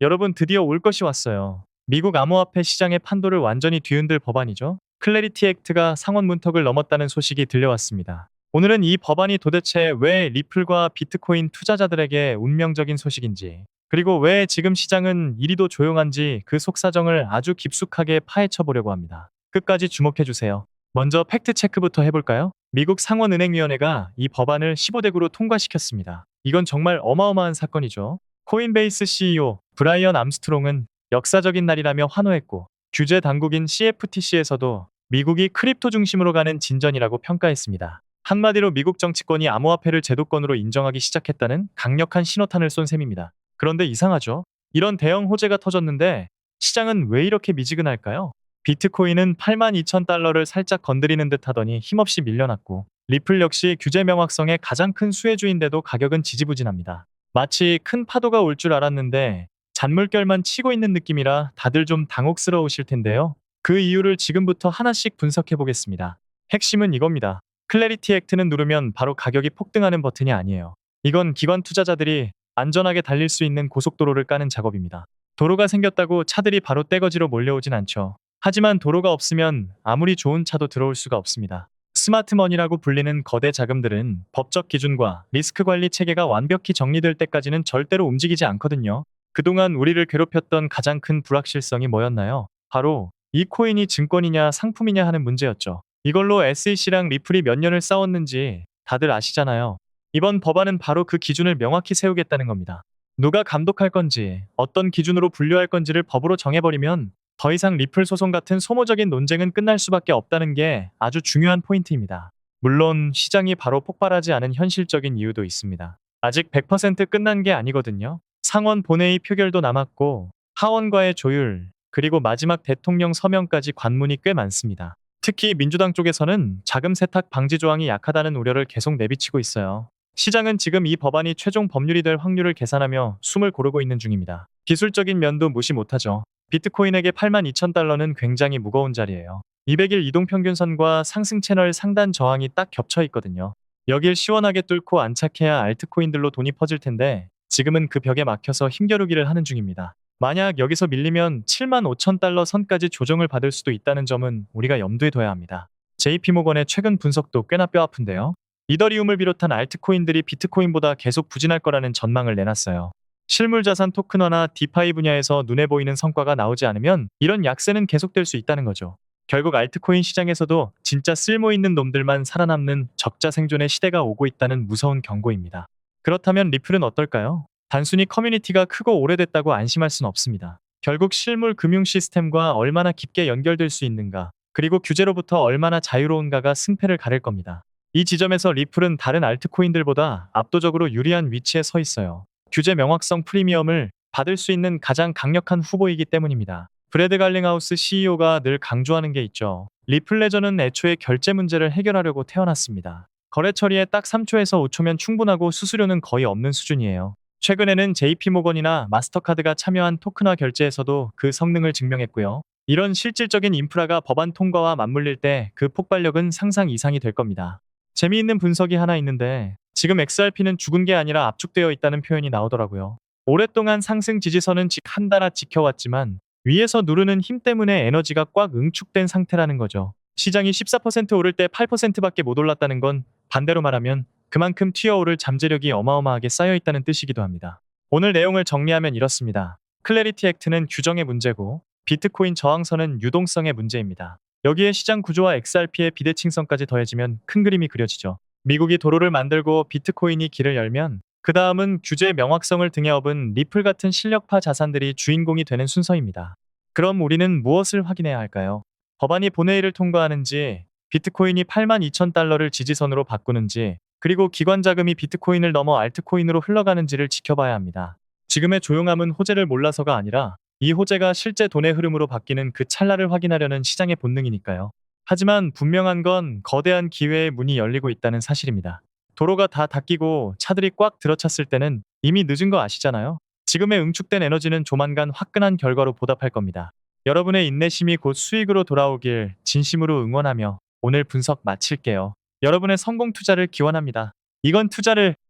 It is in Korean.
여러분, 드디어 올 것이 왔어요. 미국 암호화폐 시장의 판도를 완전히 뒤흔들 법안이죠. 클래리티 액트가 상원 문턱을 넘었다는 소식이 들려왔습니다. 오늘은 이 법안이 도대체 왜 리플과 비트코인 투자자들에게 운명적인 소식인지, 그리고 왜 지금 시장은 이리도 조용한지 그 속사정을 아주 깊숙하게 파헤쳐 보려고 합니다. 끝까지 주목해 주세요. 먼저 팩트 체크부터 해볼까요? 미국 상원은행위원회가 이 법안을 15대9로 통과시켰습니다. 이건 정말 어마어마한 사건이죠. 코인베이스 CEO 브라이언 암스트롱은 역사적인 날이라며 환호했고, 규제 당국인 CFTC에서도 미국이 크립토 중심으로 가는 진전이라고 평가했습니다. 한마디로 미국 정치권이 암호화폐를 제도권으로 인정하기 시작했다는 강력한 신호탄을 쏜 셈입니다. 그런데 이상하죠? 이런 대형 호재가 터졌는데 시장은 왜 이렇게 미지근할까요? 비트코인은 82,000달러를 살짝 건드리는 듯 하더니 힘없이 밀려났고, 리플 역시 규제 명확성의 가장 큰 수혜주인데도 가격은 지지부진합니다. 마치 큰 파도가 올 줄 알았는데 잔물결만 치고 있는 느낌이라 다들 좀 당혹스러우실 텐데요. 그 이유를 지금부터 하나씩 분석해 보겠습니다. 핵심은 이겁니다. 클래리티 액트는 누르면 바로 가격이 폭등하는 버튼이 아니에요. 이건 기관 투자자들이 안전하게 달릴 수 있는 고속도로를 까는 작업입니다. 도로가 생겼다고 차들이 바로 떼거지로 몰려오진 않죠. 하지만 도로가 없으면 아무리 좋은 차도 들어올 수가 없습니다. 스마트머니라고 불리는 거대 자금들은 법적 기준과 리스크 관리 체계가 완벽히 정리될 때까지는 절대로 움직이지 않거든요. 그동안 우리를 괴롭혔던 가장 큰 불확실성이 뭐였나요? 바로 이 코인이 증권이냐 상품이냐 하는 문제였죠. 이걸로 SEC랑 리플이 몇 년을 싸웠는지 다들 아시잖아요. 이번 법안은 바로 그 기준을 명확히 세우겠다는 겁니다. 누가 감독할 건지, 어떤 기준으로 분류할 건지를 법으로 정해버리면 더 이상 리플 소송 같은 소모적인 논쟁은 끝날 수밖에 없다는 게 아주 중요한 포인트입니다. 물론 시장이 바로 폭발하지 않은 현실적인 이유도 있습니다. 아직 100% 끝난 게 아니거든요. 상원 본회의 표결도 남았고, 하원과의 조율, 그리고 마지막 대통령 서명까지 관문이 꽤 많습니다. 특히 민주당 쪽에서는 자금 세탁 방지 조항이 약하다는 우려를 계속 내비치고 있어요. 시장은 지금 이 법안이 최종 법률이 될 확률을 계산하며 숨을 고르고 있는 중입니다. 기술적인 면도 무시 못하죠. 비트코인에게 82,000달러는 굉장히 무거운 자리예요. 200일 이동평균선과 상승 채널 상단 저항이 딱 겹쳐 있거든요. 여길 시원하게 뚫고 안착해야 알트코인들로 돈이 퍼질 텐데 지금은 그 벽에 막혀서 힘겨루기를 하는 중입니다. 만약 여기서 밀리면 75,000달러 선까지 조정을 받을 수도 있다는 점은 우리가 염두에 둬야 합니다. JP모건의 최근 분석도 꽤나 뼈아픈데요. 이더리움을 비롯한 알트코인들이 비트코인보다 계속 부진할 거라는 전망을 내놨어요. 실물자산 토큰화나 디파이 분야에서 눈에 보이는 성과가 나오지 않으면 이런 약세는 계속될 수 있다는 거죠. 결국 알트코인 시장에서도 진짜 쓸모있는 놈들만 살아남는 적자 생존의 시대가 오고 있다는 무서운 경고입니다. 그렇다면 리플은 어떨까요? 단순히 커뮤니티가 크고 오래됐다고 안심할 순 없습니다. 결국 실물 금융 시스템과 얼마나 깊게 연결될 수 있는가, 그리고 규제로부터 얼마나 자유로운가가 승패를 가릴 겁니다. 이 지점에서 리플은 다른 알트코인들보다 압도적으로 유리한 위치에 서 있어요. 규제 명확성 프리미엄을 받을 수 있는 가장 강력한 후보이기 때문입니다. 브래드 갈링하우스 CEO가 늘 강조하는 게 있죠. 리플 레저는 애초에 결제 문제를 해결하려고 태어났습니다. 거래 처리에 딱 3초에서 5초면 충분하고 수수료는 거의 없는 수준이에요. 최근에는 JP모건이나 마스터카드가 참여한 토큰화 결제에서도 그 성능을 증명했고요. 이런 실질적인 인프라가 법안 통과와 맞물릴 때 그 폭발력은 상상 이상이 될 겁니다. 재미있는 분석이 하나 있는데 지금 XRP는 죽은 게 아니라 압축되어 있다는 표현이 나오더라고요. 오랫동안 상승 지지선은 한달아 지켜왔지만 위에서 누르는 힘 때문에 에너지가 꽉 응축된 상태라는 거죠. 시장이 14% 오를 때 8%밖에 못 올랐다는 건 반대로 말하면 그만큼 튀어오를 잠재력이 어마어마하게 쌓여있다는 뜻이기도 합니다. 오늘 내용을 정리하면 이렇습니다. 클래리티 액트는 규정의 문제고 비트코인 저항선은 유동성의 문제입니다. 여기에 시장 구조와 XRP의 비대칭성까지 더해지면 큰 그림이 그려지죠. 미국이 도로를 만들고 비트코인이 길을 열면 그 다음은 규제 명확성을 등에 업은 리플 같은 실력파 자산들이 주인공이 되는 순서입니다. 그럼 우리는 무엇을 확인해야 할까요? 법안이 본회의를 통과하는지, 비트코인이 82,000달러를 지지선으로 바꾸는지, 그리고 기관 자금이 비트코인을 넘어 알트코인으로 흘러가는지를 지켜봐야 합니다. 지금의 조용함은 호재를 몰라서가 아니라 이 호재가 실제 돈의 흐름으로 바뀌는 그 찰나를 확인하려는 시장의 본능이니까요. 하지만 분명한 건 거대한 기회의 문이 열리고 있다는 사실입니다. 도로가 다 닦이고 차들이 꽉 들어찼을 때는 이미 늦은 거 아시잖아요. 지금의 응축된 에너지는 조만간 화끈한 결과로 보답할 겁니다. 여러분의 인내심이 곧 수익으로 돌아오길 진심으로 응원하며 오늘 분석 마칠게요. 여러분의 성공 투자를 기원합니다. 이건 투자를